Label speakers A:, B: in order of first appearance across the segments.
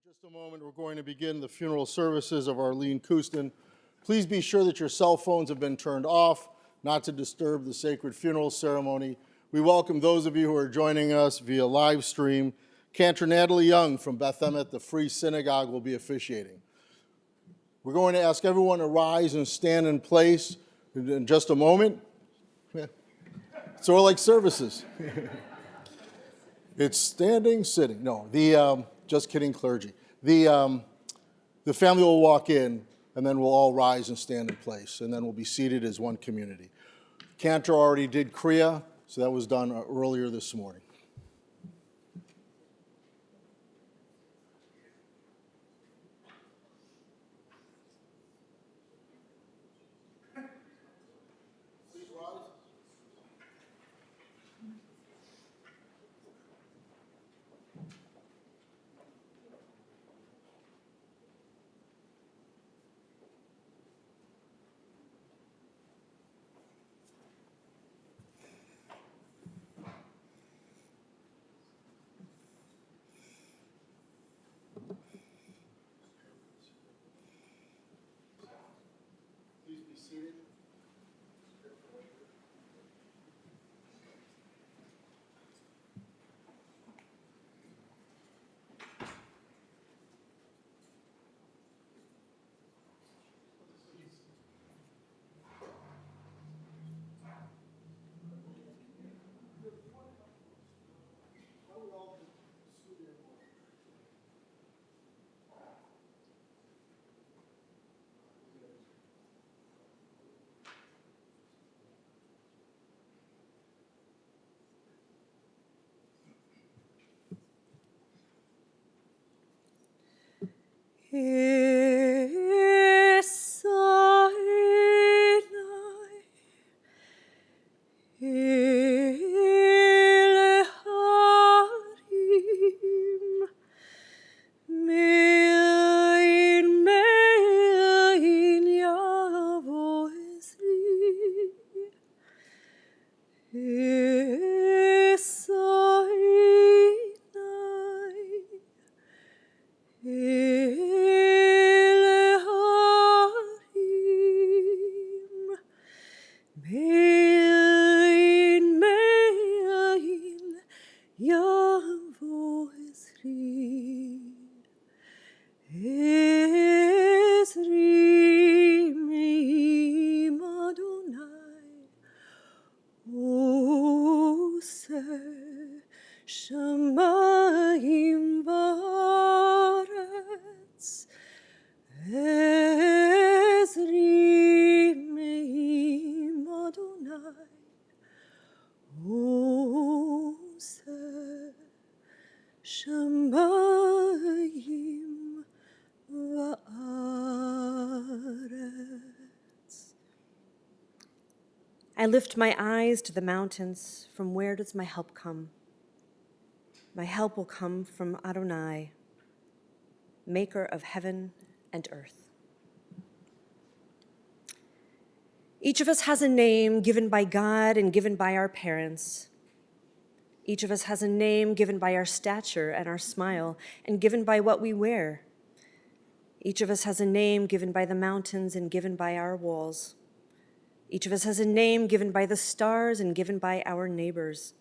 A: just a moment, we're going to begin the funeral services of Arlene Coustan. Please be sure that your cell phones have been turned off, not to disturb the sacred funeral ceremony. We welcome those of you who are joining us via live stream. Cantor Natalie Young from Beth Emet, the Free Synagogue, will be officiating. We're going to ask everyone to rise and stand in place in just a moment. It's sort of like services. It's standing, sitting. No, just kidding, clergy. The family will walk in, and then we'll all rise and stand in place, and then we'll be seated as one community. Cantor already did Kriya, so that was done earlier this morning. Please be seated.
B: I lift my eyes to the mountains. From where does my help come? My help will come from Adonai, maker of heaven and earth. Each of us has a name given by God and given by our parents. Each of us has a name given by our stature and our smile and given by what we wear. Each of us has a name given by the mountains and given by our walls. Each of us has a name given by the stars and given by our neighbors.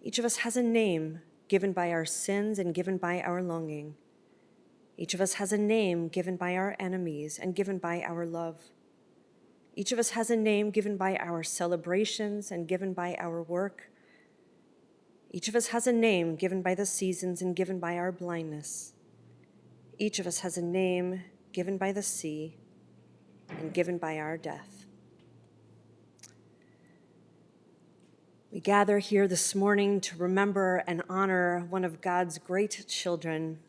B: Each of us has a name given by our sins and given by our longing. Each of us has a name given by our enemies and given by our love. Each of us has a name given by our celebrations and given by our work. Each of us has a name given by the seasons and given by our blindness. Each of us has a name given by the sea and given by our death. We gather here this morning to remember and honor one of God's great children,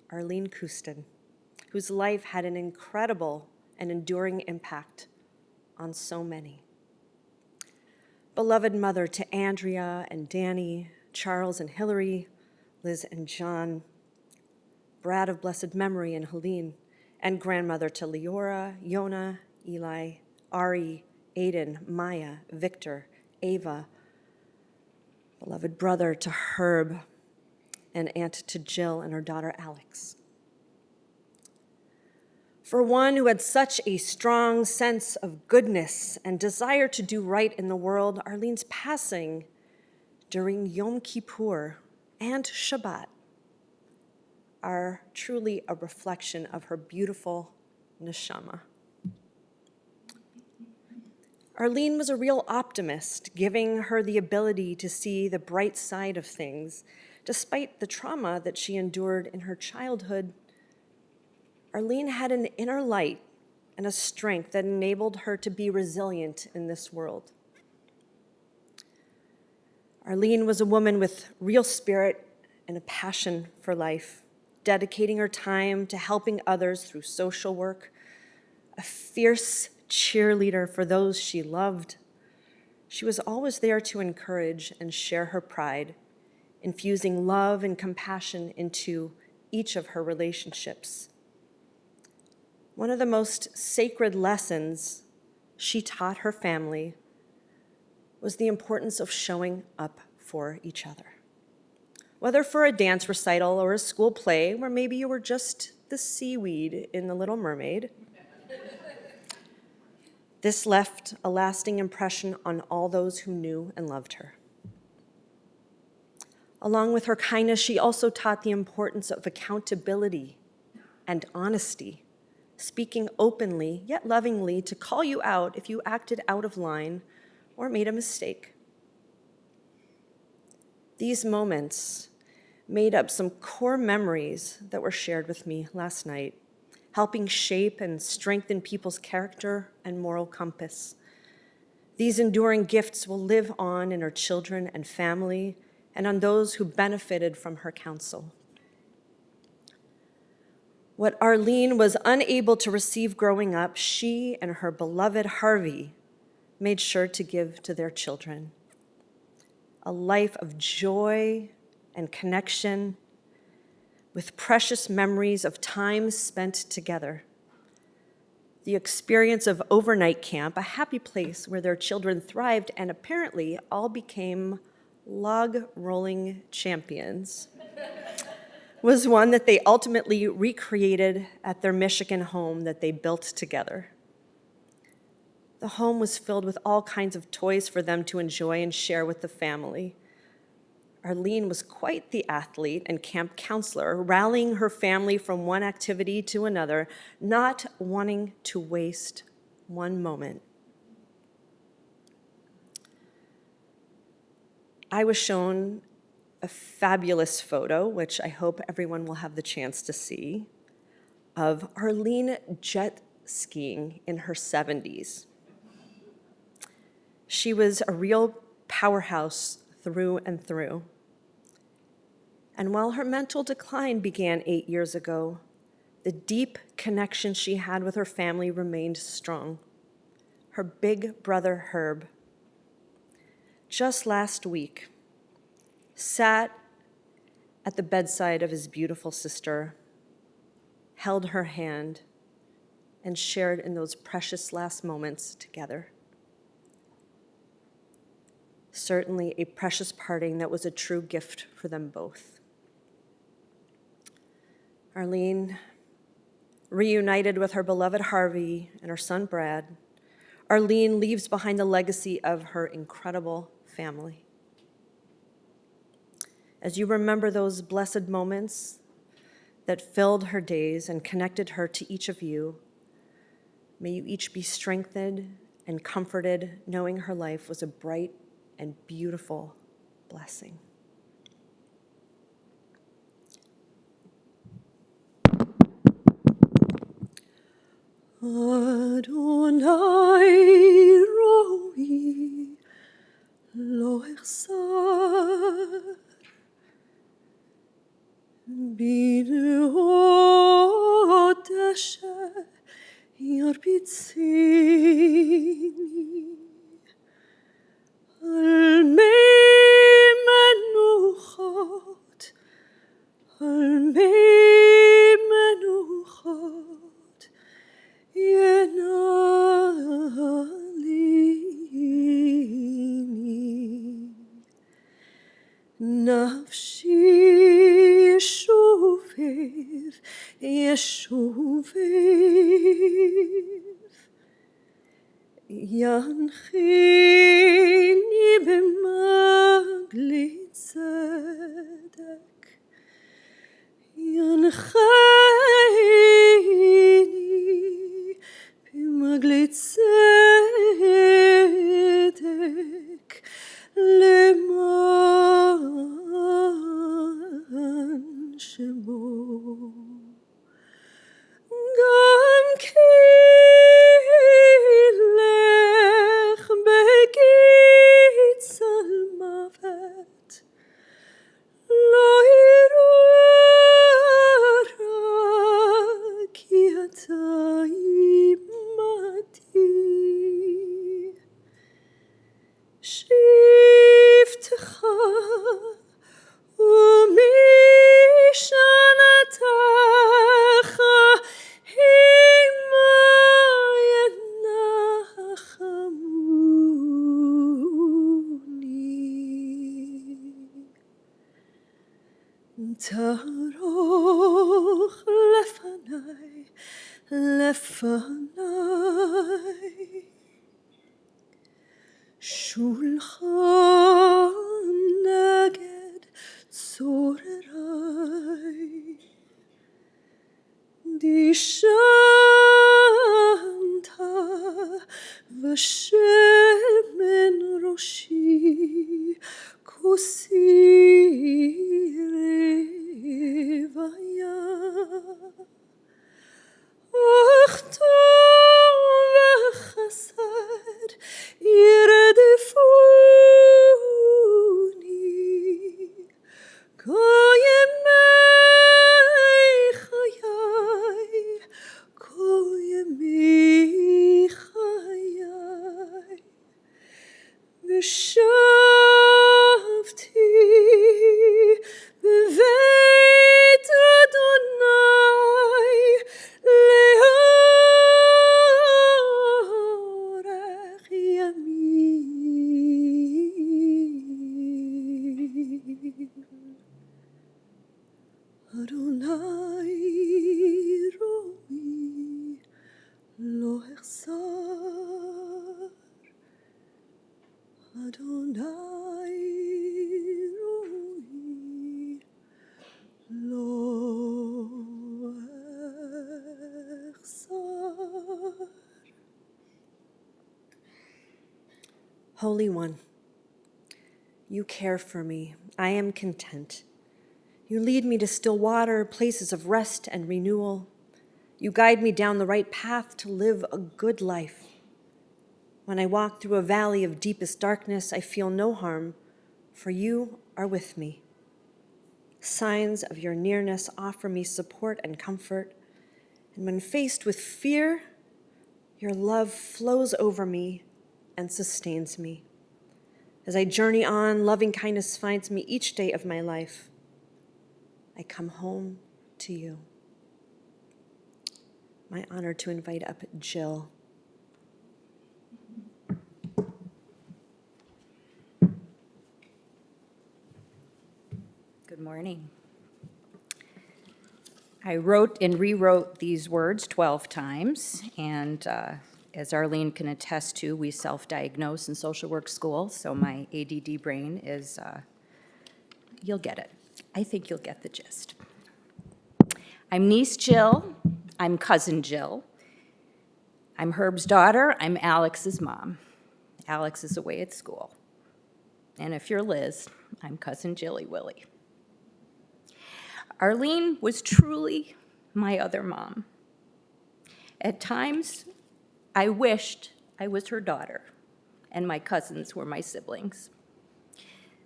B: Arlene Coustan, whose life had an incredible and enduring impact on so many. Beloved mother to Andrea and Danny, Charles and Hillary, Liz and John, Brad of blessed memory and Helene, and grandmother to Leora, Yona, Eli, Ari, Aiden, Maya, Victor, Ava, beloved brother to Herb, and aunt to Jill and her daughter Alex. For one who had such a strong sense of goodness and desire to do right in the world, Arlene's passing during Yom Kippur and Shabbat are truly a reflection of her beautiful neshama. Arlene was a real optimist, giving her the ability to see the bright side of things. Despite the trauma that she endured in her childhood, Arlene had an inner light and a strength that enabled her to be resilient in this world. Arlene was a woman with real spirit and a passion for life, dedicating her time to helping others through social work, a fierce cheerleader for those she loved. She was always there to encourage and share her pride, infusing love and compassion into each of her relationships. One of the most sacred lessons she taught her family was the importance of showing up for each other. Whether for a dance recital or a school play, where maybe you were just the seaweed in The Little Mermaid, this left a lasting impression on all those who knew and loved her. Along with her kindness, she also taught the importance of accountability and honesty, speaking openly yet lovingly to call you out if you acted out of line or made a mistake. These moments made up some core memories that were shared with me last night, helping shape and strengthen people's character and moral compass. These enduring gifts will live on in her children and family and on those who benefited from her counsel. What Arlene was unable to receive growing up, she and her beloved Harvey made sure to give to their children. A life of joy and connection with precious memories of time spent together. The experience of overnight camp, a happy place where their children thrived and apparently all became log rolling champions, was one that they ultimately recreated at their Michigan home that they built together. The home was filled with all kinds of toys for them to enjoy and share with the family. Arlene was quite the athlete and camp counselor, rallying her family from one activity to another, not wanting to waste one moment. I was shown a fabulous photo, which I hope everyone will have the chance to see, of Arlene jet skiing in her 70s. She was a real powerhouse through and through. And while her mental decline began 8 years ago, the deep connection she had with her family remained strong. Her big brother, Herb, just last week, sat at the bedside of his beautiful sister, held her hand, and shared in those precious last moments together. Certainly a precious parting that was a true gift for them both. Arlene reunited with her beloved Harvey and her son Brad. Arlene leaves behind the legacy of her incredible family. As you remember those blessed moments that filled her days and connected her to each of you, may you each be strengthened and comforted, knowing her life was a bright and beautiful blessing. Adonai roi lo echsar b'nehot asher yarbitzini al mei menuchot Yenalini nafshi ושובב, ינחני במגלי צדק, ינחני במגלי צדק, למען שמו. גם כי לך בגיא צל מוות, לא ירא רע, כי אתה עמדי. שבטך ומשענתך עמי ינחמוני. תערוך לפניי, לפניי, שולחן נגד צורריי. דשנת ושמן ראשי, כוסי רוויה. אך טוב וחסד ירדפוני, כל ימי חיי, כל ימי חיי. ושבתי בבית אדוני לאורך ימים. אדוני רומי לא אחסר, אדוני רומי לא אחסר. Holy One, you care for me. I am content. You lead me to still water, places of rest and renewal. You guide me down the right path to live a good life. When I walk through a valley of deepest darkness, I feel no harm, for you are with me. Signs of your nearness offer me support and comfort, and when faced with fear, your love flows over me and sustains me. As I journey on, loving kindness finds me each day of my life. I come home to you. My honor to invite up Jill.
C: Good morning. I wrote and rewrote these words 12 times, and as Arlene can attest to, we self-diagnose in social work school, so my ADD brain is, you'll get it. I think you'll get the gist. I'm niece Jill, I'm cousin Jill. I'm Herb's daughter, I'm Alex's mom. Alex is away at school. And if you're Liz, I'm cousin Jilly Willy. Arlene was truly my other mom. At times, I wished I was her daughter and my cousins were my siblings.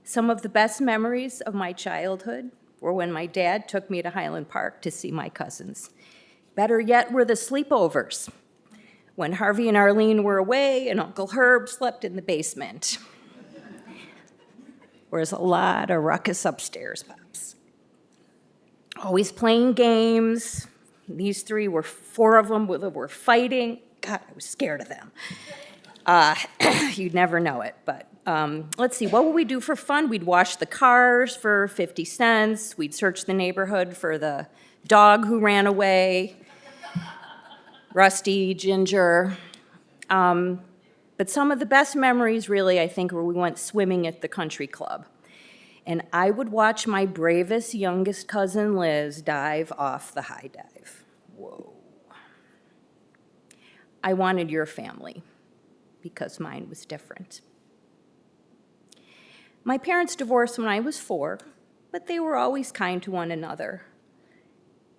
C: Some of the best memories of my childhood were when my dad took me to Highland Park to see my cousins. Better yet were the sleepovers, when Harvey and Arlene were away and Uncle Herb slept in the basement. There was a lot of ruckus upstairs, Pops. Always playing games. These three were, four of them were fighting. God, I was scared of them. You'd never know it, but let's see, what would we do for fun? We'd wash the cars for 50 cents. We'd search the neighborhood for the dog who ran away, Rusty, Ginger. But some of the best memories, really, I think, were we went swimming at the country club. And I would watch my bravest youngest cousin, Liz, dive off the high dive. Whoa. I wanted your family because mine was different. My parents divorced when I was 4, but they were always kind to one another.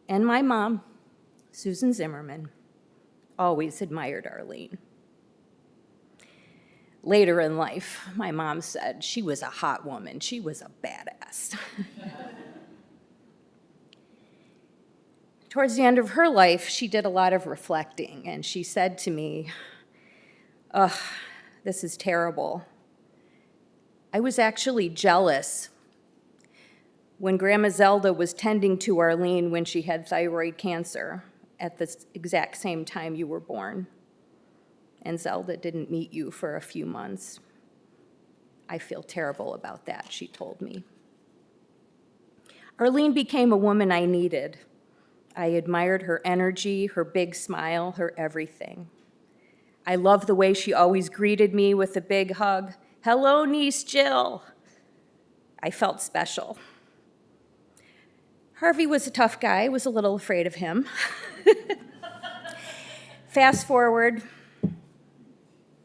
C: And my mom, Susan Zimmerman, always admired Arlene. Later in life, my mom said she was a hot woman. She was a badass. Towards the end of her life, she did a lot of reflecting, and she said to me, "Ugh, this is terrible. I was actually jealous when Grandma Zelda was tending to Arlene when she had thyroid cancer at the exact same time you were born. And Zelda didn't meet you for a few months. I feel terrible about that," she told me. Arlene became a woman I needed. I admired her energy, her big smile, her everything. I loved the way she always greeted me with a big hug. "Hello, niece Jill." I felt special. Harvey was a tough guy. I was a little afraid of him. Fast forward.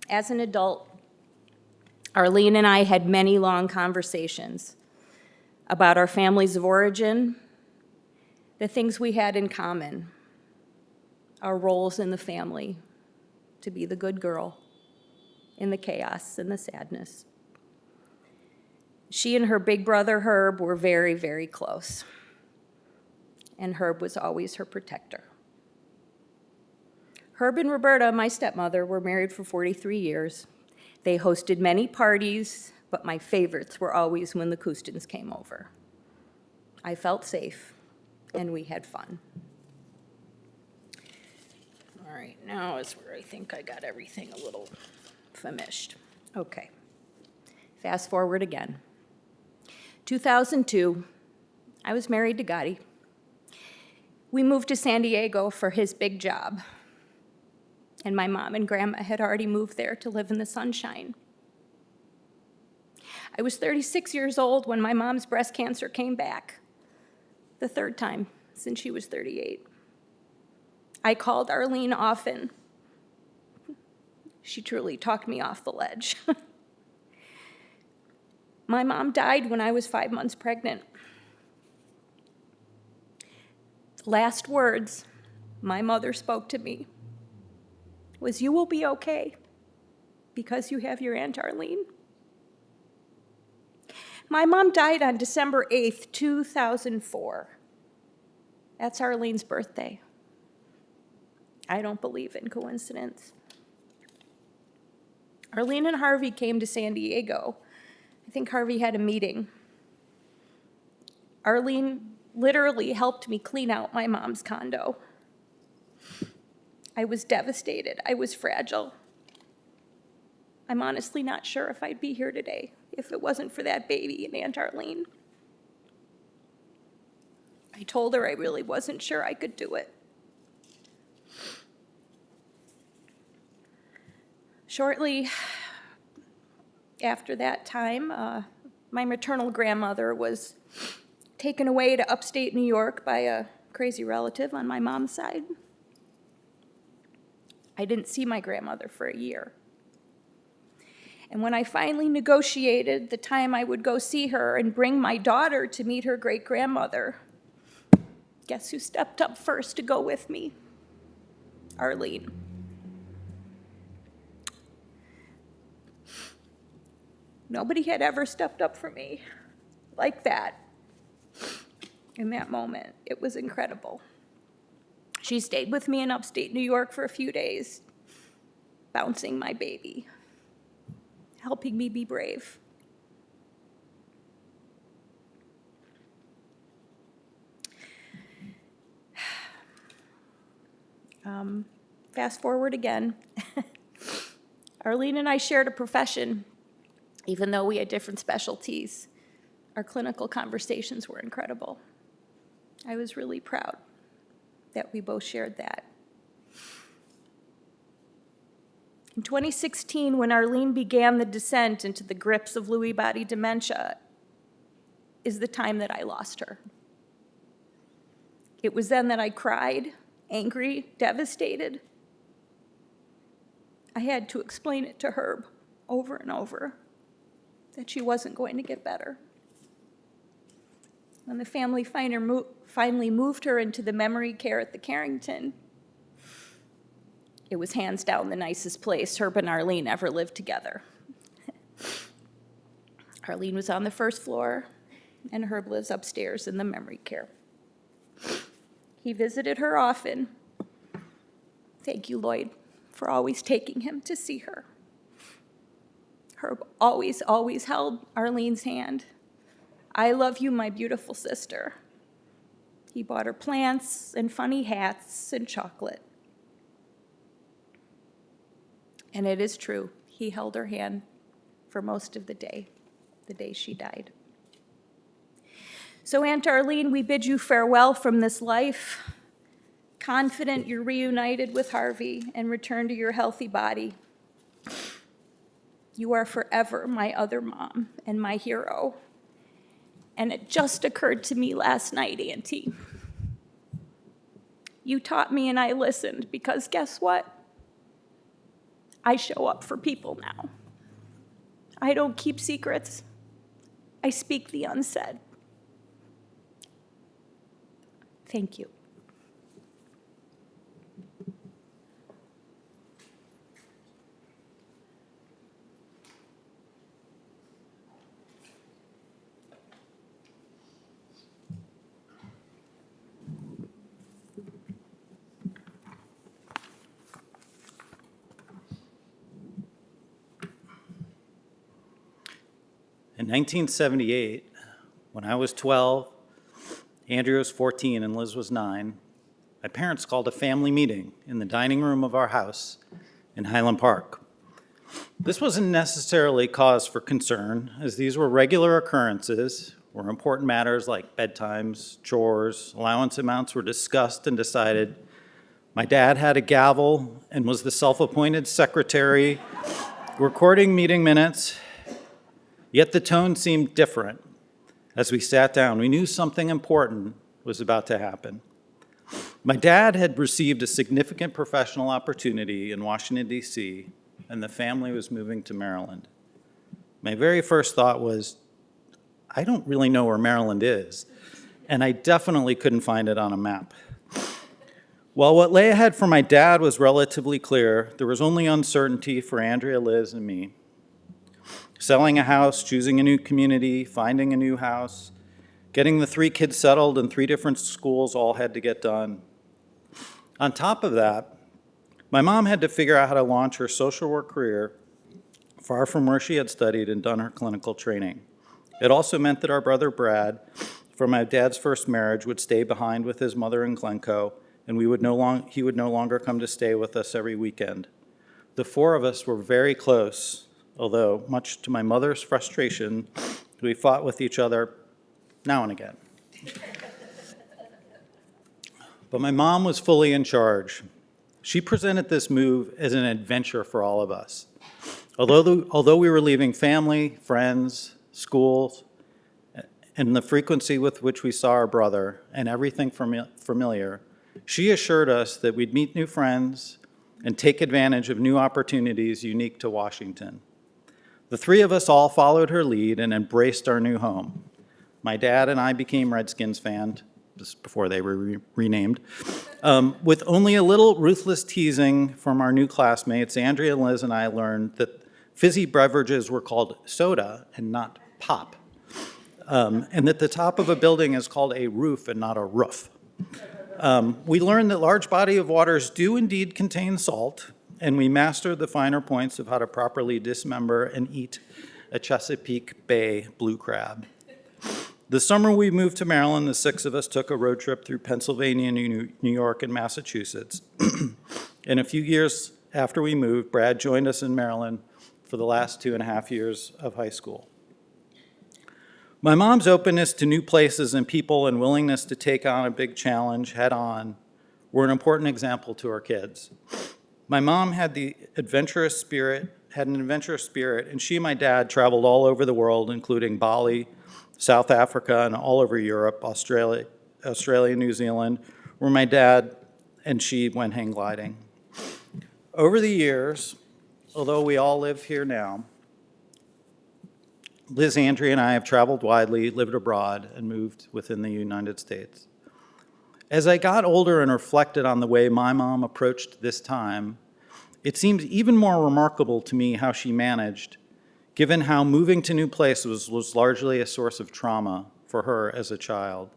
C: As an adult, Arlene and I had many long conversations about our families of origin, the things we had in common, our roles in the family, to be the good girl in the chaos and the sadness. She and her big brother Herb were very, very close, and Herb was always her protector. Herb and Roberta, my stepmother, were married for 43 years. They hosted many parties, but my favorites were always when the Coustans came over. I felt safe, and we had fun. All right, now is where I think I got everything a little finished. Okay, fast forward again. 2002, I was married to Gotti. We moved to San Diego for his big job, and my mom and grandma had already moved there to live in the sunshine. I was 36 years old when my mom's breast cancer came back, the third time since she was 38. I called Arlene often. She truly talked me off the ledge. My mom died when I was 5 months pregnant. The last words my mother spoke to me was, "You will be okay because you have your Aunt Arlene." My mom died on December 8th, 2004. That's Arlene's birthday. I don't believe in coincidence. Arlene and Harvey came to San Diego. I think Harvey had a meeting. Arlene literally helped me clean out my mom's condo. I was devastated. I was fragile. I'm honestly not sure if I'd be here today if it wasn't for that baby and Aunt Arlene. I told her I really wasn't sure I could do it. Shortly after that time, my maternal grandmother was taken away to upstate New York by a crazy relative on my mom's side. I didn't see my grandmother for a year. And when I finally negotiated the time I would go see her and bring my daughter to meet her great-grandmother, guess who stepped up first to go with me? Arlene. Nobody had ever stepped up for me like that in that moment. It was incredible. She stayed with me in upstate New York for a few days, bouncing my baby, helping me be brave. Fast forward again. Arlene and I shared a profession, even though we had different specialties. Our clinical conversations were incredible. I was really proud. that we both shared that. In 2016, when Arlene began the descent into the grips of Lewy body dementia, is the time that I lost her. It was then that I cried, angry, devastated. I had to explain it to Herb over and over that she wasn't going to get better. When the family finally moved her into the memory care at the Carrington, it was hands down the nicest place Herb and Arlene ever lived together. Arlene was on the first floor, and Herb lives upstairs in the memory care. He visited her often. Thank you, Lloyd, for always taking him to see her. Herb always, always held Arlene's hand. I love you, my beautiful sister. He bought her plants and funny hats and chocolate. And it is true, he held her hand for most of the day she died. So, Aunt Arlene, we bid you farewell from this life, confident you're reunited with Harvey and return to your healthy body. You are forever my other mom and my hero. And it just occurred to me last night, Auntie. You taught me and I listened because guess what? I show up for people now. I don't keep secrets. I speak the unsaid. Thank you.
D: In 1978, when I was 12, Andrea was 14, and Liz was 9, my parents called a family meeting in the dining room of our house in Highland Park. This wasn't necessarily cause for concern, as these were regular occurrences where important matters like bedtimes, chores, allowance amounts were discussed and decided. My dad had a gavel and was the self-appointed secretary recording meeting minutes. Yet the tone seemed different. As we sat down, we knew something important was about to happen. My dad had received a significant professional opportunity in Washington, D.C., and the family was moving to Maryland. My very first thought was, I don't really know where Maryland is, and I definitely couldn't find it on a map. While what lay ahead for my dad was relatively clear, there was only uncertainty for Andrea, Liz, and me. Selling a house, choosing a new community, finding a new house, getting the 3 kids settled in 3 different schools all had to get done. On top of that, my mom had to figure out how to launch her social work career far from where she had studied and done her clinical training. It also meant that our brother Brad, from my dad's first marriage, would stay behind with his mother in Glencoe, and he would no longer come to stay with us every weekend. The 4 of us were very close, although, much to my mother's frustration, we fought with each other now and again. But my mom was fully in charge. She presented this move as an adventure for all of us. Although we were leaving family, friends, schools, and the frequency with which we saw our brother and everything familiar, she assured us that we'd meet new friends and take advantage of new opportunities unique to Washington. The 3 of us all followed her lead and embraced our new home. My dad and I became Redskins fans, just before they were renamed. With only a little ruthless teasing from our new classmates, Andrea, Liz, and I learned that fizzy beverages were called soda and not pop, and that the top of a building is called a roof and not a roof. We learned that large body of waters do indeed contain salt, and we mastered the finer points of how to properly dismember and eat a Chesapeake Bay blue crab. The summer we moved to Maryland, the 6 of us took a road trip through Pennsylvania, New York, and Massachusetts. And a few years after we moved, Brad joined us in Maryland for the last 2.5 years of high school. My mom's openness to new places and people and willingness to take on a big challenge head on were an important example to our kids. My mom had an adventurous spirit, and she and my dad traveled all over the world, including Bali, South Africa, and all over Europe, Australia, New Zealand, where my dad and she went hang gliding. Over the years, although we all live here now, Liz, Andrea, and I have traveled widely, lived abroad, and moved within the United States. As I got older and reflected on the way my mom approached this time, it seems even more remarkable to me how she managed, given how moving to new places was largely a source of trauma for her as a child.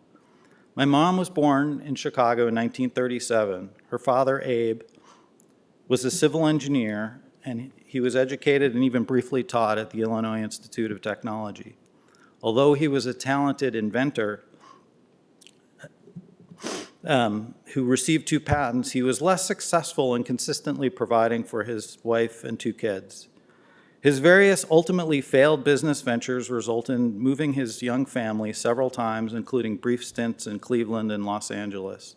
D: My mom was born in Chicago in 1937. Her father, Abe, was a civil engineer, and he was educated and even briefly taught at the Illinois Institute of Technology. Although he was a talented inventor who received 2 patents, he was less successful in consistently providing for his wife and 2 kids. His various ultimately failed business ventures result in moving his young family several times, including brief stints in Cleveland and Los Angeles.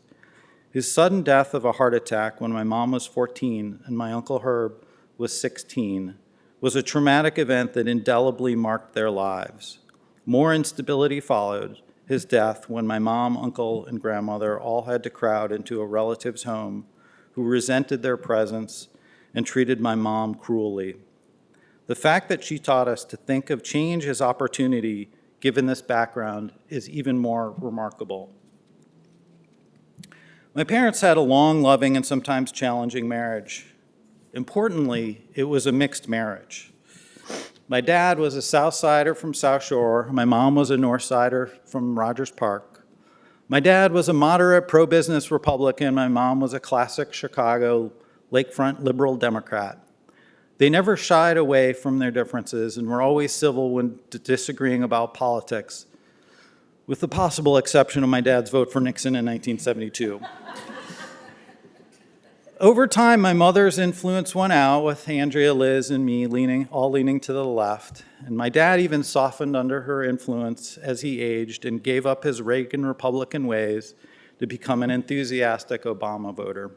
D: His sudden death of a heart attack when my mom was 14 and my Uncle Herb was 16 was a traumatic event that indelibly marked their lives. More instability followed his death when my mom, uncle, and grandmother all had to crowd into a relative's home who resented their presence and treated my mom cruelly. The fact that she taught us to think of change as opportunity, given this background, is even more remarkable. My parents had a long, loving, and sometimes challenging marriage. Importantly, it was a mixed marriage. My dad was a South Sider from South Shore. My mom was a North Sider from Rogers Park. My dad was a moderate pro-business Republican. My mom was a classic Chicago lakefront liberal Democrat. They never shied away from their differences and were always civil when disagreeing about politics, with the possible exception of my dad's vote for Nixon in 1972. Over time, my mother's influence went out, with Andrea, Liz, and me all leaning to the left, and my dad even softened under her influence as he aged and gave up his Reagan Republican ways to become an enthusiastic Obama voter.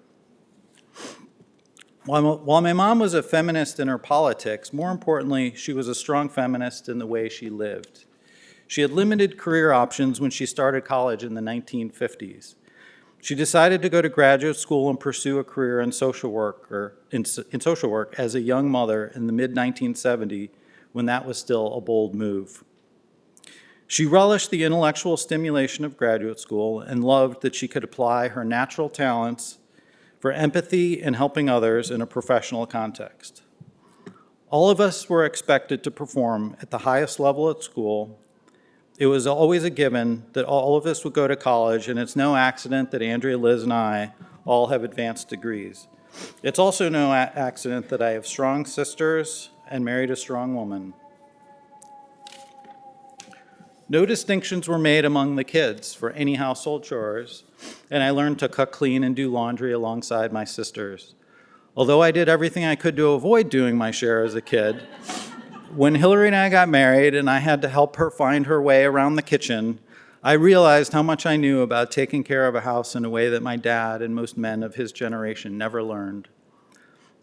D: While my mom was a feminist in her politics, more importantly, she was a strong feminist in the way she lived. She had limited career options when she started college in the 1950s. She decided to go to graduate school and pursue a career in social work as a young mother in the mid-1970s, when that was still a bold move. She relished the intellectual stimulation of graduate school and loved that she could apply her natural talents for empathy and helping others in a professional context. All of us were expected to perform at the highest level at school. It was always a given that all of us would go to college, and it's no accident that Andrea, Liz, and I all have advanced degrees. It's also no accident that I have strong sisters and married a strong woman. No distinctions were made among the kids for any household chores, and I learned to cook, clean, and do laundry alongside my sisters. Although I did everything I could to avoid doing my share as a kid, when Hillary and I got married and I had to help her find her way around the kitchen, I realized how much I knew about taking care of a house in a way that my dad and most men of his generation never learned.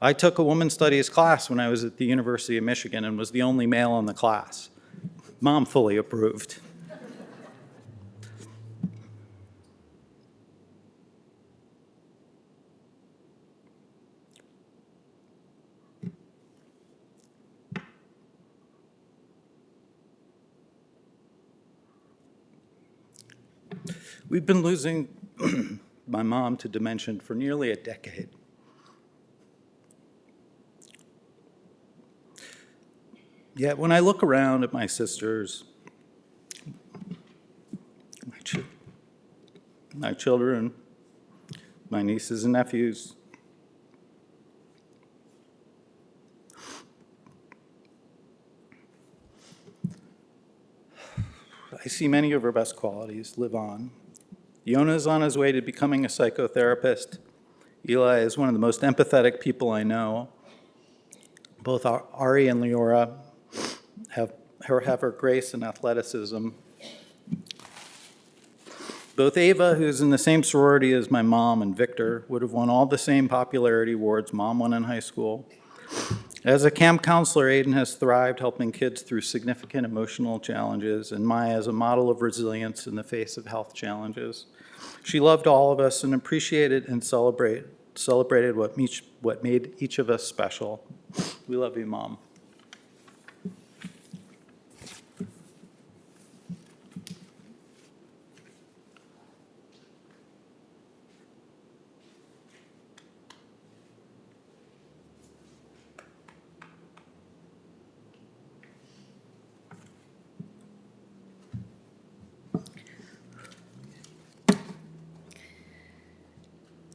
D: I took a women's studies class when I was at the University of Michigan and was the only male in the class. Mom fully approved. We've been losing my mom to dementia for nearly a decade. Yet when I look around at my sisters, my children, my nieces and nephews, I see many of her best qualities live on. Yona is on his way to becoming a psychotherapist. Eli is one of the most empathetic people I know. Both Ari and Leora have her grace and athleticism. Both Ava, who's in the same sorority as my mom, and Victor would have won all the same popularity awards Mom won in high school. As a camp counselor, Aiden has thrived helping kids through significant emotional challenges, and Maya is a model of resilience in the face of health challenges. She loved all of us and appreciated and celebrated what made each of us special. We love you, Mom.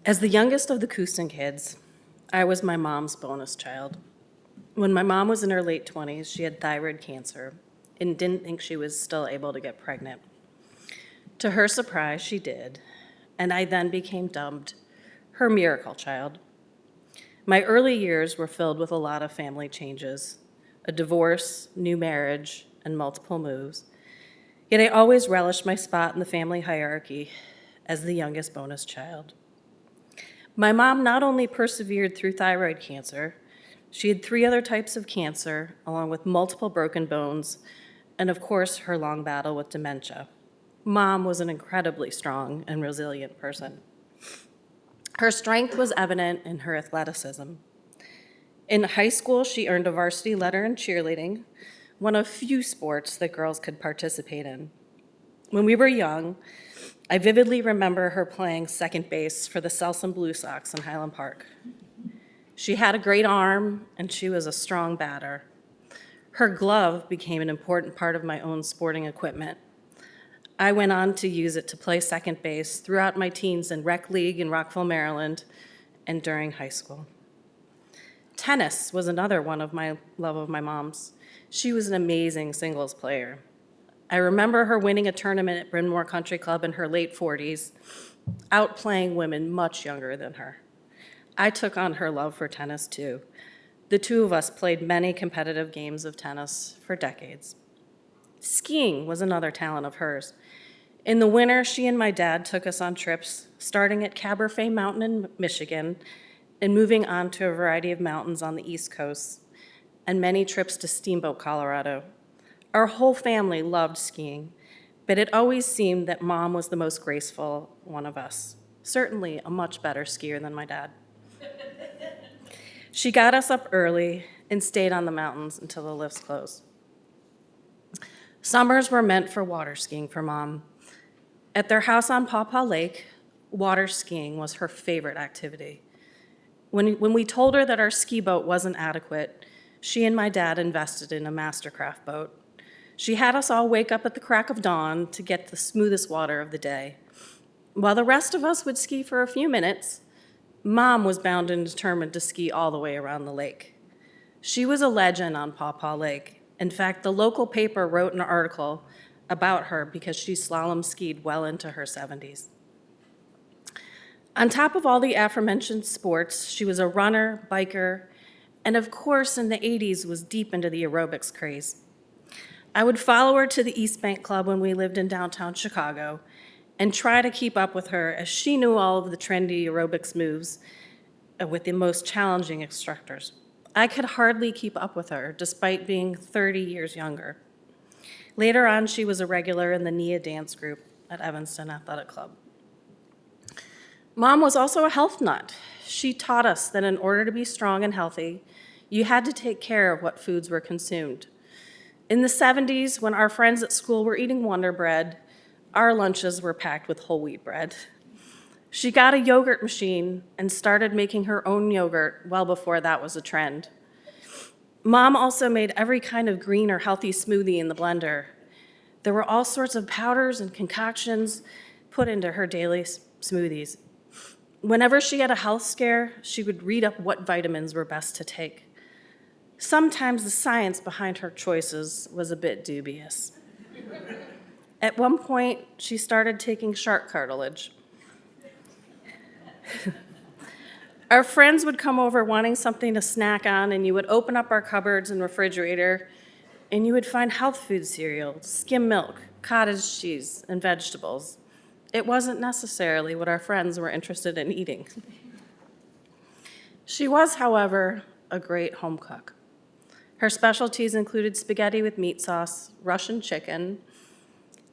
E: As the youngest of the Coustan kids, I was my mom's bonus child. When my mom was in her late 20s, she had thyroid cancer and didn't think she was still able to get pregnant. To her surprise, she did, and I then became dubbed her miracle child. My early years were filled with a lot of family changes, a divorce, new marriage, and multiple moves. Yet I always relished my spot in the family hierarchy as the youngest bonus child. My mom not only persevered through thyroid cancer, she had 3 other types of cancer, along with multiple broken bones, and of course, her long battle with dementia. Mom was an incredibly strong and resilient person. Her strength was evident in her athleticism. In high school, she earned a varsity letter in cheerleading, one of few sports that girls could participate in. When we were young, I vividly remember her playing second base for the Selsun Blue Sox in Highland Park. She had a great arm, and she was a strong batter. Her glove became an important part of my own sporting equipment. I went on to use it to play second base throughout my teens in rec league in Rockville, Maryland, and during high school. Tennis was another one of my love of my mom's. She was an amazing singles player. I remember her winning a tournament at Bryn Mawr Country Club in her late 40s, outplaying women much younger than her. I took on her love for tennis too. The two of us played many competitive games of tennis for decades. Skiing was another talent of hers. In the winter, she and my dad took us on trips, starting at Cabernet Mountain in Michigan and moving on to a variety of mountains on the East Coast, and many trips to Steamboat, Colorado. Our whole family loved skiing, but it always seemed that Mom was the most graceful one of us, certainly a much better skier than my dad. She got us up early and stayed on the mountains until the lifts closed. Summers were meant for water skiing for Mom. At their house on Paw Paw Lake, water skiing was her favorite activity. When we told her that our ski boat wasn't adequate, she and my dad invested in a Mastercraft boat. She had us all wake up at the crack of dawn to get the smoothest water of the day. While the rest of us would ski for a few minutes, Mom was bound and determined to ski all the way around the lake. She was a legend on Paw Paw Lake. In fact, the local paper wrote an article about her because she slalom skied well into her 70s. On top of all the aforementioned sports, she was a runner, biker, and of course in the 80s was deep into the aerobics craze. I would follow her to the East Bank Club when we lived in downtown Chicago and try to keep up with her as she knew all of the trendy aerobics moves with the most challenging instructors. I could hardly keep up with her despite being 30 years younger. Later on, she was a regular in the NIA dance group at Evanston Athletic Club. Mom was also a health nut. She taught us that in order to be strong and healthy, you had to take care of what foods were consumed. In the 70s, when our friends at school were eating Wonder Bread, our lunches were packed with whole wheat bread. She got a yogurt machine and started making her own yogurt well before that was a trend. Mom also made every kind of green or healthy smoothie in the blender. There were all sorts of powders and concoctions put into her daily smoothies. Whenever she had a health scare, she would read up what vitamins were best to take. Sometimes the science behind her choices was a bit dubious. At one point, she started taking shark cartilage. Our friends would come over wanting something to snack on, and you would open up our cupboards and refrigerator, and you would find health food cereal, skim milk, cottage cheese, and vegetables. it wasn't necessarily what our friends were interested in eating. She was, however, a great home cook. Her specialties included spaghetti with meat sauce, Russian chicken,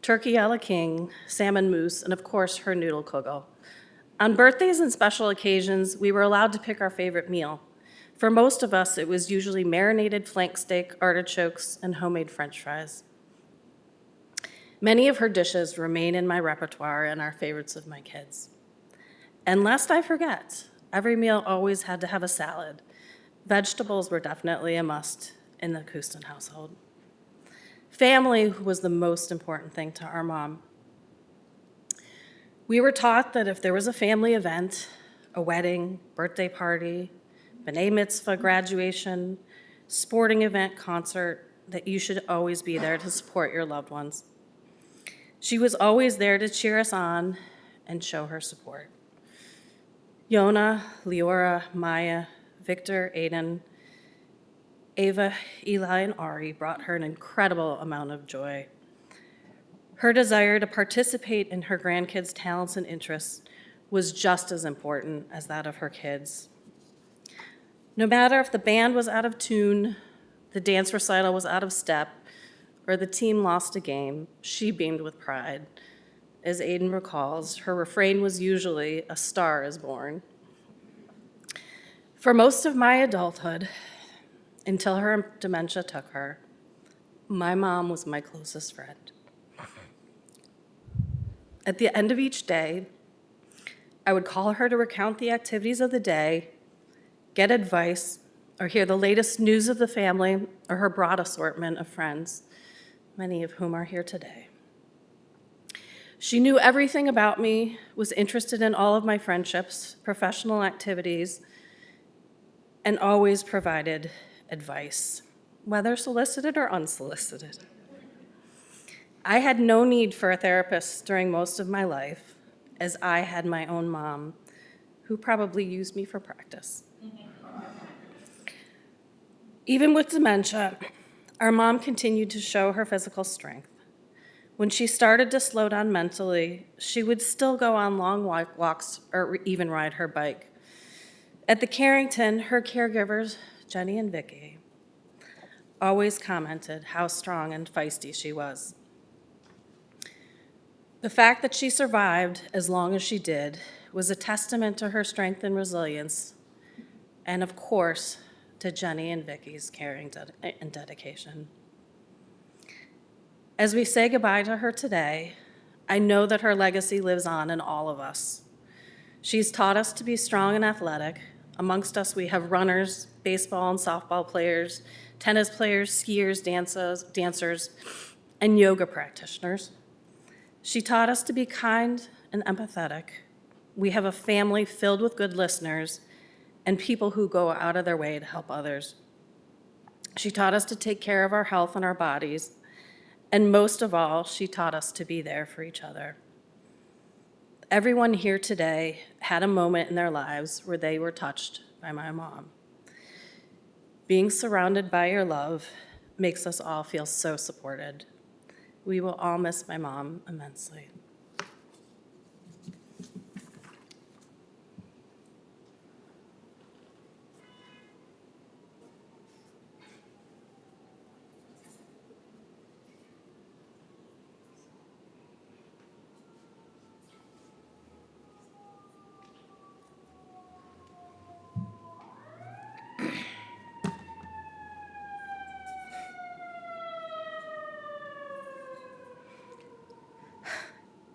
E: turkey a la king, salmon mousse, and of course, her noodle kugel. On birthdays and special occasions, we were allowed to pick our favorite meal. For most of us, it was usually marinated flank steak, artichokes, and homemade French fries. Many of her dishes remain in my repertoire and are favorites of my kids. And lest I forget, every meal always had to have a salad. Vegetables were definitely a must in the Coustan household. Family was the most important thing to our mom. We were taught that if there was a family event, a wedding, birthday party, b'nai mitzvah, graduation, sporting event, concert, that you should always be there to support your loved ones. She was always there to cheer us on and show her support. Yona, Leora, Maya, Victor, Aiden, Ava, Eli, and Ari brought her an incredible amount of joy. Her desire to participate in her grandkids' talents and interests was just as important as that of her kids. No matter if the band was out of tune, the dance recital was out of step, or the team lost a game, she beamed with pride. As Aiden recalls, her refrain was usually, "A star is born." For most of my adulthood, until her dementia took her, my mom was my closest friend. At the end of each day, I would call her to recount the activities of the day, get advice, or hear the latest news of the family or her broad assortment of friends, many of whom are here today. She knew everything about me, was interested in all of my friendships, professional activities, and always provided advice, whether solicited or unsolicited. I had no need for a therapist during most of my life, as I had my own mom, who probably used me for practice. Even with dementia, our mom continued to show her physical strength. When she started to slow down mentally, she would still go on long walks or even ride her bike. At the Carrington, her caregivers, Jenny and Vicki, always commented how strong and feisty she was. The fact that she survived as long as she did was a testament to her strength and resilience, and of course, to Jenny and Vicki's caring and dedication. As we say goodbye to her today, I know that her legacy lives on in all of us. She's taught us to be strong and athletic. Amongst us, we have runners, baseball and softball players, tennis players, skiers, dancers, and yoga practitioners. She taught us to be kind and empathetic. We have a family filled with good listeners and people who go out of their way to help others. She taught us to take care of our health and our bodies, and most of all, she taught us to be there for each other. Everyone here today had a moment in their lives where they were touched by my mom. Being surrounded by your love makes us all feel so supported. We will all miss my mom immensely.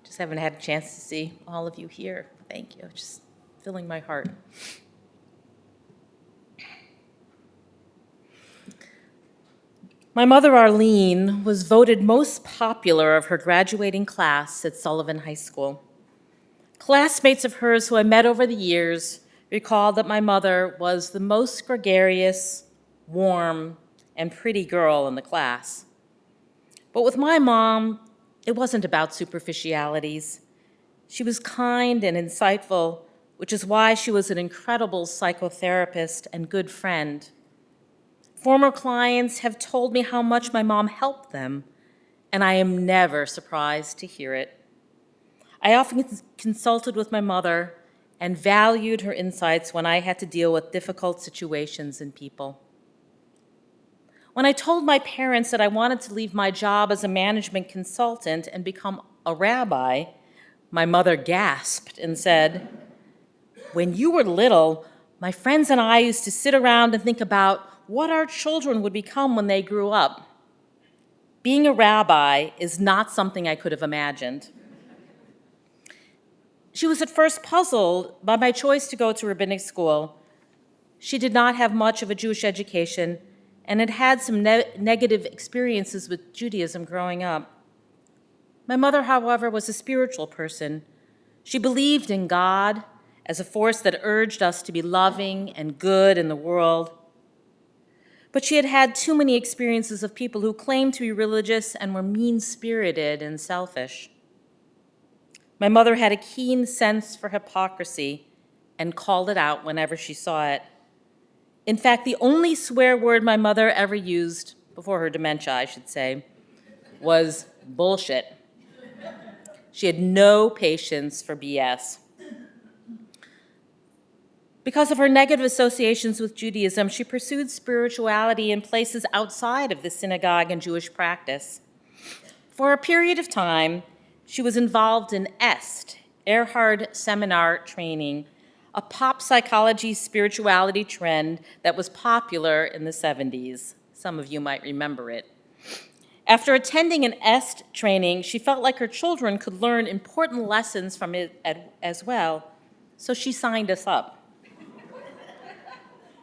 F: Just haven't had a chance to see all of you here. Thank you. Just filling my heart. My mother, Arlene, was voted most popular of her graduating class at Sullivan High School. Classmates of hers who I met over the years recall that my mother was the most gregarious, warm, and pretty girl in the class. But with my mom, it wasn't about superficialities. She was kind and insightful, which is why she was an incredible psychotherapist and good friend. Former clients have told me how much my mom helped them, and I am never surprised to hear it. I often consulted with my mother and valued her insights when I had to deal with difficult situations and people. When I told my parents that I wanted to leave my job as a management consultant and become a rabbi, my mother gasped and said, "When you were little, my friends and I used to sit around and think about what our children would become when they grew up. Being a rabbi is not something I could have imagined." She was at first puzzled by my choice to go to rabbinic school. She did not have much of a Jewish education and had had some negative experiences with Judaism growing up. My mother, however, was a spiritual person. She believed in God as a force that urged us to be loving and good in the world. But she had had too many experiences of people who claimed to be religious and were mean-spirited and selfish. My mother had a keen sense for hypocrisy and called it out whenever she saw it. In fact, the only swear word my mother ever used, before her dementia, I should say, was bullshit. She had no patience for BS. Because of her negative associations with Judaism, she pursued spirituality in places outside of the synagogue and Jewish practice. For a period of time, she was involved in EST, Erhard Seminar Training, a pop psychology spirituality trend that was popular in the 70s. Some of you might remember it. After attending an EST training, she felt like her children could learn important lessons from it as well, so she signed us up.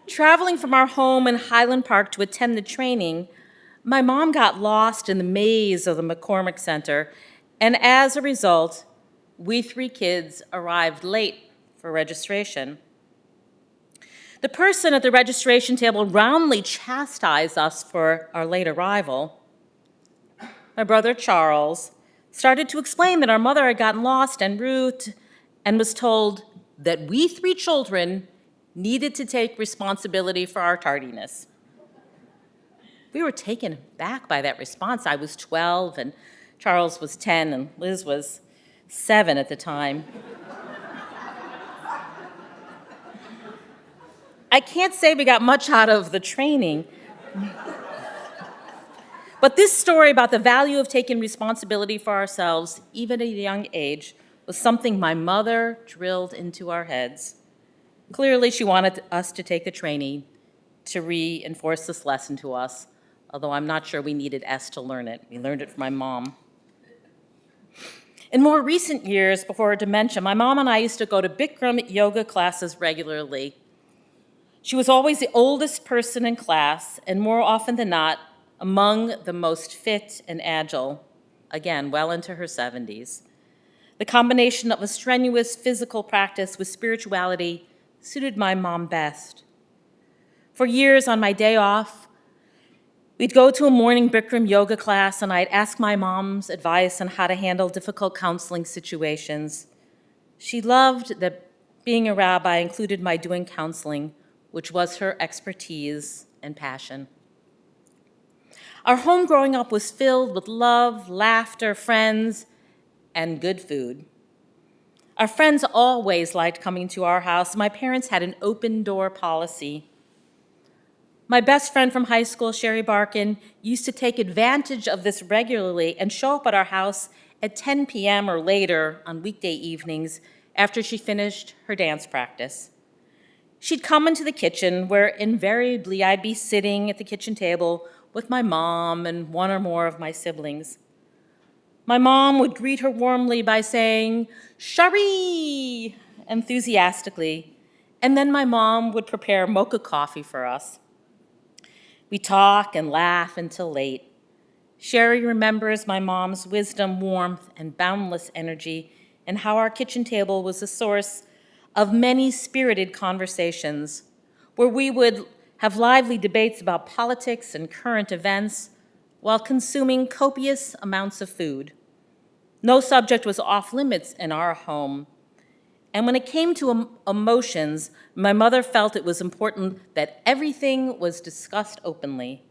F: Traveling from our home in Highland Park to attend the training, my mom got lost in the maze of the McCormick Center, and as a result, we 3 kids arrived late for registration. The person at the registration table roundly chastised us for our late arrival. My brother Charles started to explain that our mother had gotten lost en route and was told that we 3 children needed to take responsibility for our tardiness. We were taken aback by that response. I was 12 and Charles was 10 and Liz was 7 at the time. I can't say we got much out of the training, but this story about the value of taking responsibility for ourselves, even at a young age, was something my mother drilled into our heads. Clearly, she wanted us to take the training to reinforce this lesson to us, although I'm not sure we needed S to learn it. We learned it from my mom. In more recent years, before her dementia, my mom and I used to go to Bikram yoga classes regularly. She was always the oldest person in class, and more often than not, among the most fit and agile, again, well into her 70s. The combination of a strenuous physical practice with spirituality suited my mom best. For years, on my day off, we'd go to a morning Bikram yoga class, and I'd ask my mom's advice on how to handle difficult counseling situations. She loved that being a rabbi included my doing counseling, which was her expertise and passion. Our home growing up was filled with love, laughter, friends, and good food. Our friends always liked coming to our house. My parents had an open door policy. My best friend from high school, Sherry Barkin, used to take advantage of this regularly and show up at our house at 10 p.m. or later on weekday evenings after she finished her dance practice. She'd come into the kitchen where invariably I'd be sitting at the kitchen table with my mom and one or more of my siblings. My mom would greet her warmly by saying, "Shari," enthusiastically, and then my mom would prepare mocha coffee for us. We talk and laugh until late. Sherry remembers my mom's wisdom, warmth, and boundless energy, and how our kitchen table was a source of many spirited conversations, where we would have lively debates about politics and current events while consuming copious amounts of food. No subject was off limits in our home. And when it came to emotions, my mother felt it was important that everything was discussed openly.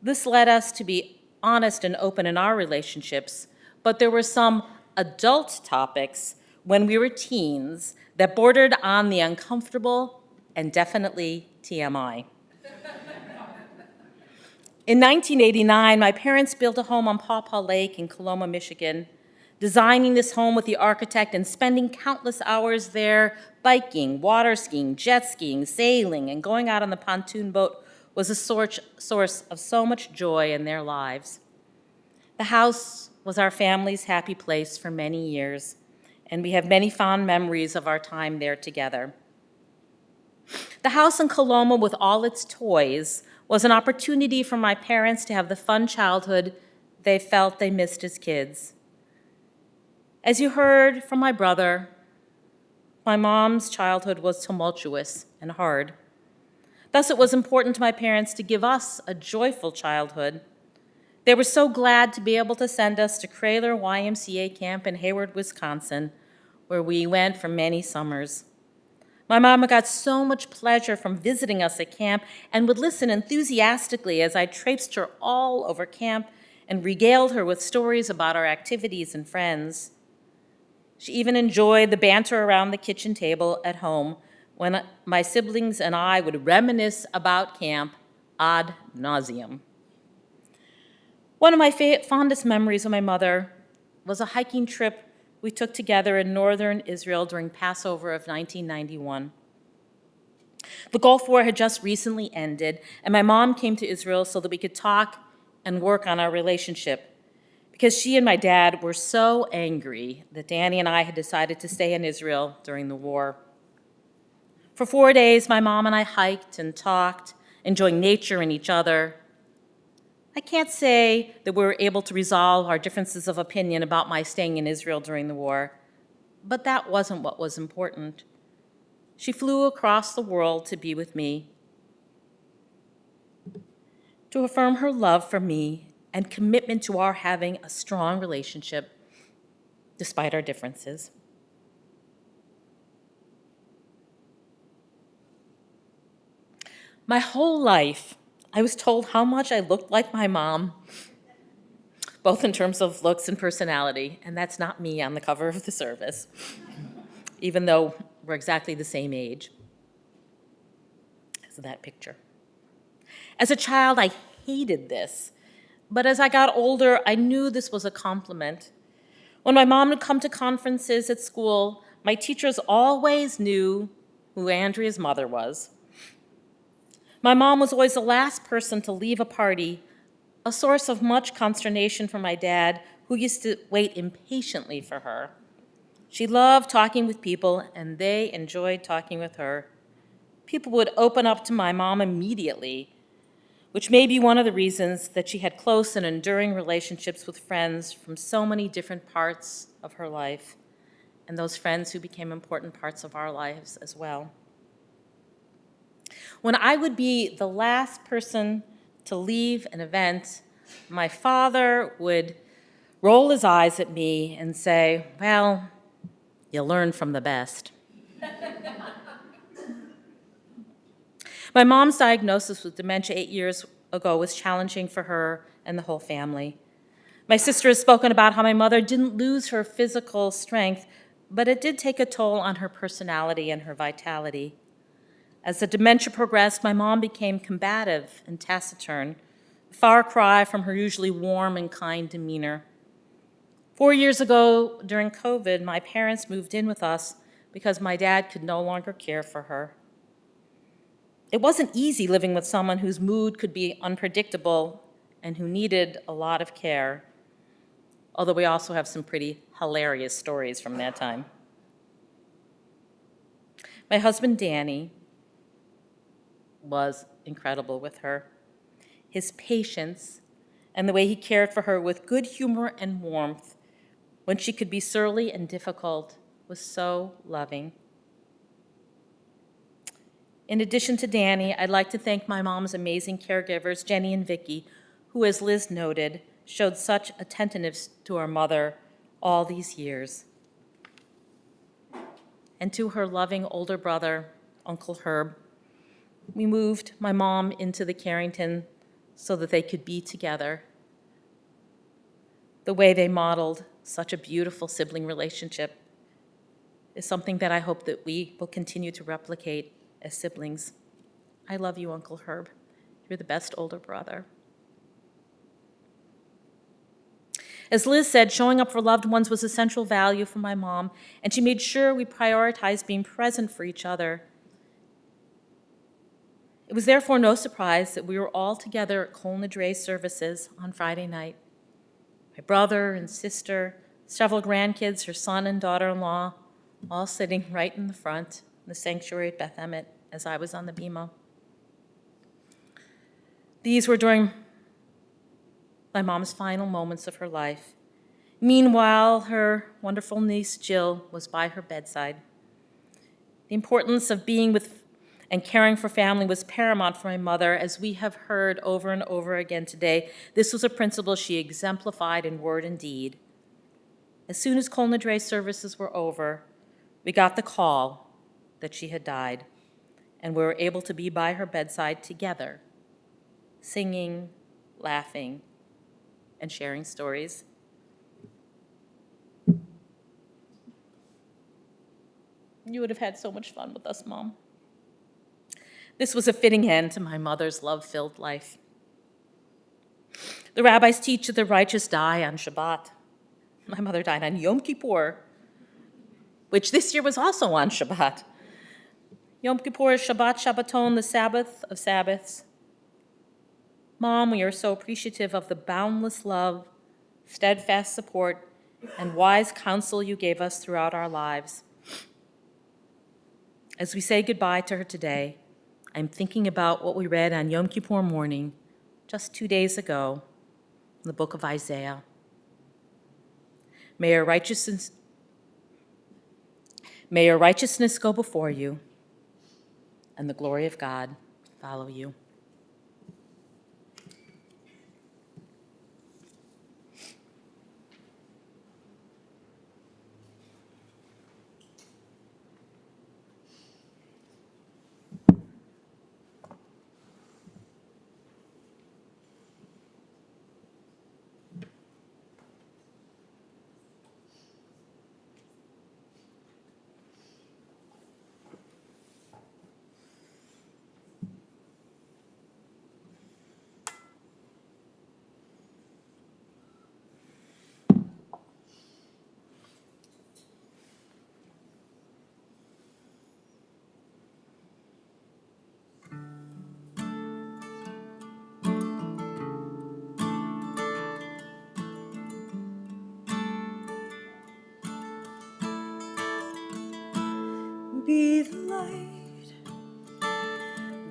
F: This led us to be honest and open in our relationships, but there were some adult topics when we were teens that bordered on the uncomfortable and definitely TMI. In 1989, my parents built a home on Paw Paw Lake in Coloma, Michigan. Designing this home with the architect and spending countless hours there biking, water skiing, jet skiing, sailing, and going out on the pontoon boat was a source of so much joy in their lives. The house was our family's happy place for many years, and we have many fond memories of our time there together. The house in Coloma, with all its toys, was an opportunity for my parents to have the fun childhood they felt they missed as kids. As you heard from my brother, my mom's childhood was tumultuous and hard. Thus, it was important to my parents to give us a joyful childhood. They were so glad to be able to send us to Kraler YMCA camp in Hayward, Wisconsin, where we went for many summers. My mama got so much pleasure from visiting us at camp and would listen enthusiastically as I traipsed her all over camp and regaled her with stories about our activities and friends. She even enjoyed the banter around the kitchen table at home when my siblings and I would reminisce about camp ad nauseum. One of my fondest memories of my mother was a hiking trip we took together in northern Israel during Passover of 1991. The Gulf War had just recently ended, and my mom came to Israel so that we could talk and work on our relationship, because she and my dad were so angry that Danny and I had decided to stay in Israel during the war. For 4 days, my mom and I hiked and talked, enjoying nature and each other. I can't say that we were able to resolve our differences of opinion about my staying in Israel during the war, but that wasn't what was important. She flew across the world to be with me, to affirm her love for me and commitment to our having a strong relationship despite our differences. My whole life, I was told how much I looked like my mom, both in terms of looks and personality, and that's not me on the cover of the service, even though we're exactly the same age as that picture. As a child, I hated this. But as I got older, I knew this was a compliment. When my mom would come to conferences at school, my teachers always knew who Andrea's mother was. My mom was always the last person to leave a party, a source of much consternation for my dad, who used to wait impatiently for her. She loved talking with people, and they enjoyed talking with her. People would open up to my mom immediately, which may be one of the reasons that she had close and enduring relationships with friends from so many different parts of her life, and those friends who became important parts of our lives as well. When I would be the last person to leave an event, my father would roll his eyes at me and say, "Well, you learn from the best." My mom's diagnosis with dementia 8 years ago was challenging for her and the whole family. My sister has spoken about how my mother didn't lose her physical strength, but it did take a toll on her personality and her vitality. As the dementia progressed, my mom became combative and taciturn, a far cry from her usually warm and kind demeanor. 4 years ago, during COVID, my parents moved in with us because my dad could no longer care for her. It wasn't easy living with someone whose mood could be unpredictable and who needed a lot of care, although we also have some pretty hilarious stories from that time. My husband, Danny, was incredible with her. His patience and the way he cared for her with good humor and warmth when she could be surly and difficult was so loving. In addition to Danny, I'd like to thank my mom's amazing caregivers, Jenny and Vicki, who, as Liz noted, showed such attentiveness to our mother all these years. And to her loving older brother, Uncle Herb, we moved my mom into the Carrington so that they could be together, the way they modeled such a beautiful sibling relationship, is something that I hope that we will continue to replicate as siblings. I love you, Uncle Herb. You're the best older brother. As Liz said, showing up for loved ones was a central value for my mom, and she made sure we prioritized being present for each other. It was therefore no surprise that we were all together at Kol Nidre services on Friday night. My brother and sister, several grandkids, her son and daughter-in-law, all sitting right in the front in the sanctuary at Beth Emmet as I was on the bema. These were during my mom's final moments of her life. Meanwhile, her wonderful niece Jill was by her bedside. The importance of being with and caring for family was paramount for my mother, as we have heard over and over again today. This was a principle she exemplified in word and deed. As soon as Kol Nidre services were over, we got the call that she had died, and we were able to be by her bedside together, singing, laughing, and sharing stories. You would have had so much fun with us, Mom. This was a fitting end to my mother's love-filled life. The rabbis teach that the righteous die on Shabbat. My mother died on Yom Kippur, which this year was also on Shabbat. Yom Kippur is Shabbat Shabbaton, the Sabbath of Sabbaths. Mom, we are so appreciative of the boundless love, steadfast support, and wise counsel you gave us throughout our lives. As we say goodbye to her today, I'm thinking about what we read on Yom Kippur morning, just 2 days ago, in the book of Isaiah. May your righteousness go before you, and the glory of God follow you.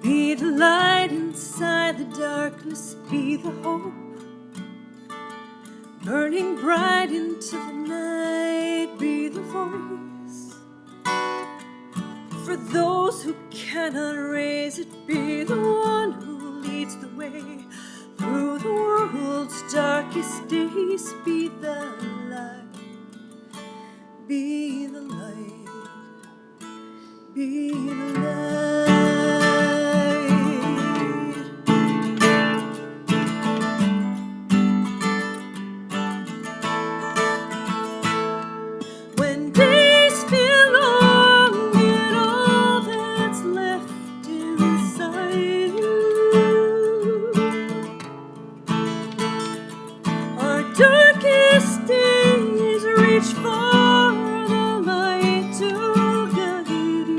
B: Be the light inside the darkness, be the hope, burning bright into the night, be the voice. For those who cannot raise it, be the one who leads the way through the world's darkest days, be the light, be the light, be the light. When days feel long and all that's left inside you are darkest days, reach for the light to guide you.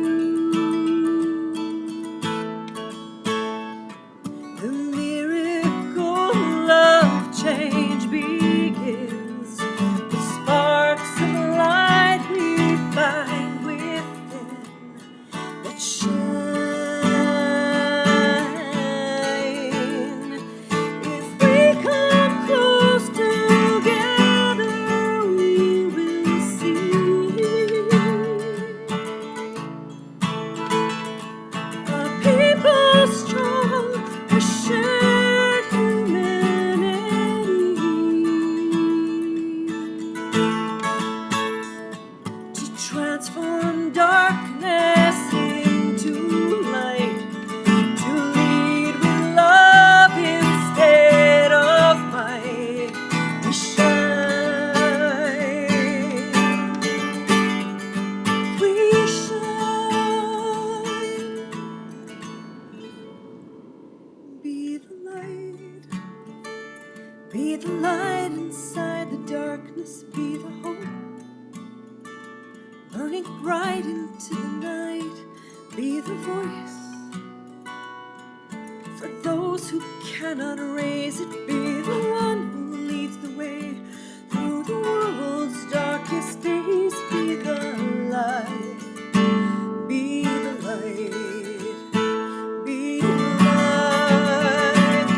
B: The miracle of change begins with sparks of light we find within that shine. If we come close together, we will light inside the darkness, be the hope. Burning bright into the night, be the voice. For those who cannot raise it, be the one who leads the way. Through the world's darkest days, be the light. Be the light. Be the light.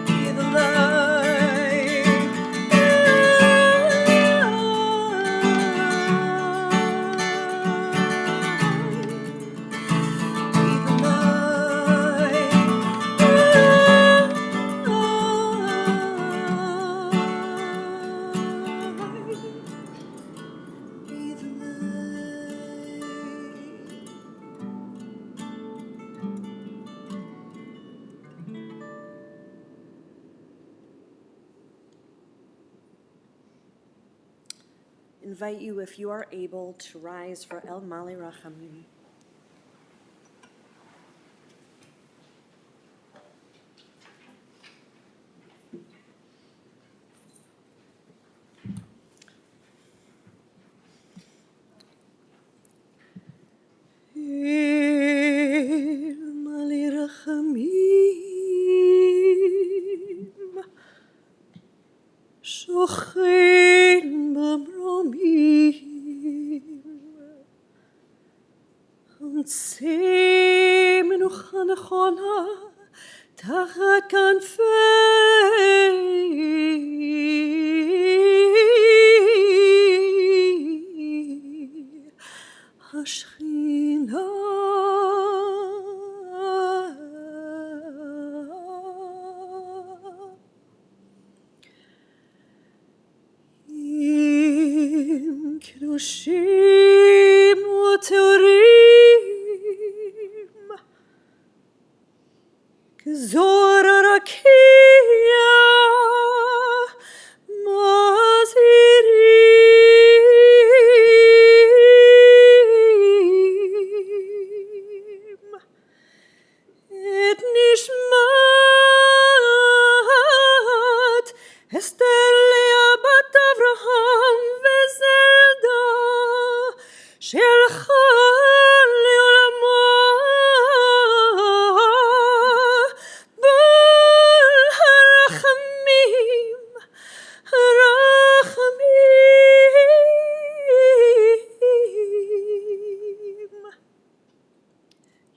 B: Be the light. Invite you, if you are able, to rise for El Mali Rachamim. El Mali Rachamim, Shochen במרומים, המציא מנוחה נכונה תחת כנפי השכינה. קדושים וטהורים כזוהר הרקיע מזהירים את נשמת אסתר לאה בת אברהם וזלדה שהלכה לעולמה בעל הרחמים הרחמים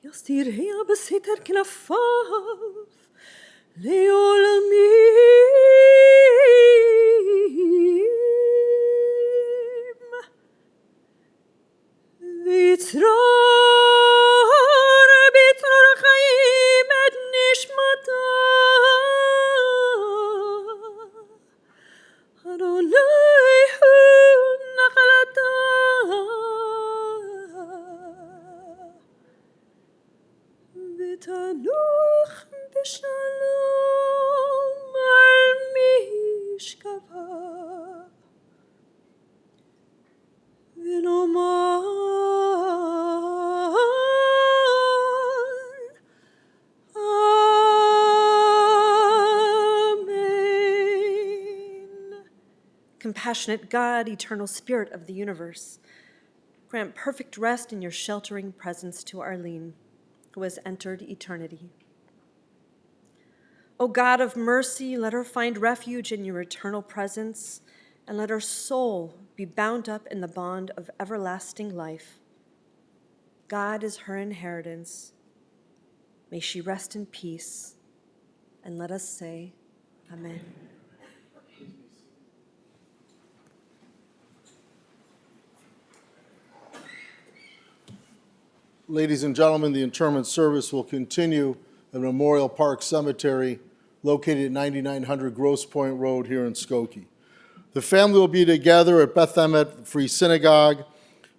B: יסתיריה בסתר כנפיו לעולמים ויצרור בצרור החיים את נשמתה אדוני הוא נחלתה ותנוח בשלום על משכבה ונאמר Amen. Compassionate God, eternal Spirit of the universe, grant perfect rest in your sheltering presence to Arlene, who has entered eternity. O God of mercy, let her find refuge in your eternal presence, and let her soul be bound up in the bond of everlasting life. God is her inheritance. May she rest in peace, and let us say, Amen.
A: Ladies and gentlemen, the interment service will continue at Memorial Park Cemetery, located at 9900 Grosse Pointe Road here in Skokie. The family will be together at Beth Emet Free Synagogue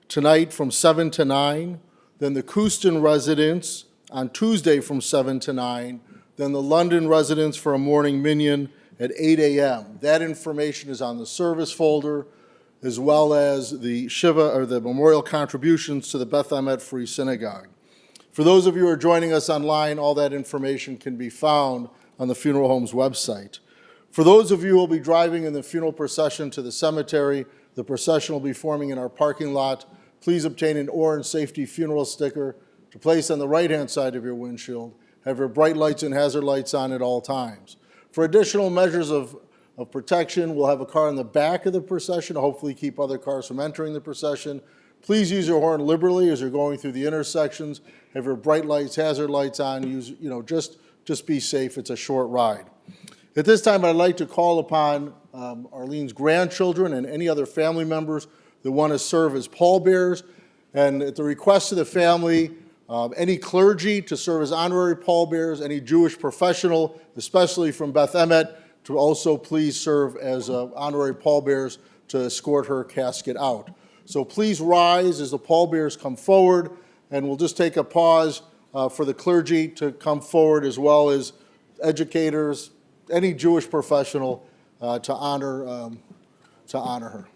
A: tonight from 7 to 9, then the Coustan residence on Tuesday from 7 to 9, then the London residence for a morning minyan at 8 a.m. That information is on the service folder, as well as the Shiva or the memorial contributions to the Beth Emet Free Synagogue. For those of you who are joining us online, all that information can be found on the funeral home's website. For those of you who will be driving in the funeral procession to the cemetery, the procession will be forming in our parking lot. Please obtain an orange safety funeral sticker to place on the right-hand side of your windshield. Have your bright lights and hazard lights on at all times. For additional measures of protection, we'll have a car in the back of the procession to hopefully keep other cars from entering the procession. Please use your horn liberally as you're going through the intersections. Have your bright lights, hazard lights on. Just be safe. It's a short ride. At this time, I'd like to call upon Arlene's grandchildren and any other family members that want to serve as pallbearers. And at the request of the family, any clergy to serve as honorary pallbearers, any Jewish professional, especially from Beth Emet, to also please serve as honorary pallbearers to escort her casket out. So please rise as the pallbearers come forward, and we'll just take a pause for the clergy to come forward, as well as educators, any Jewish professional to honor her.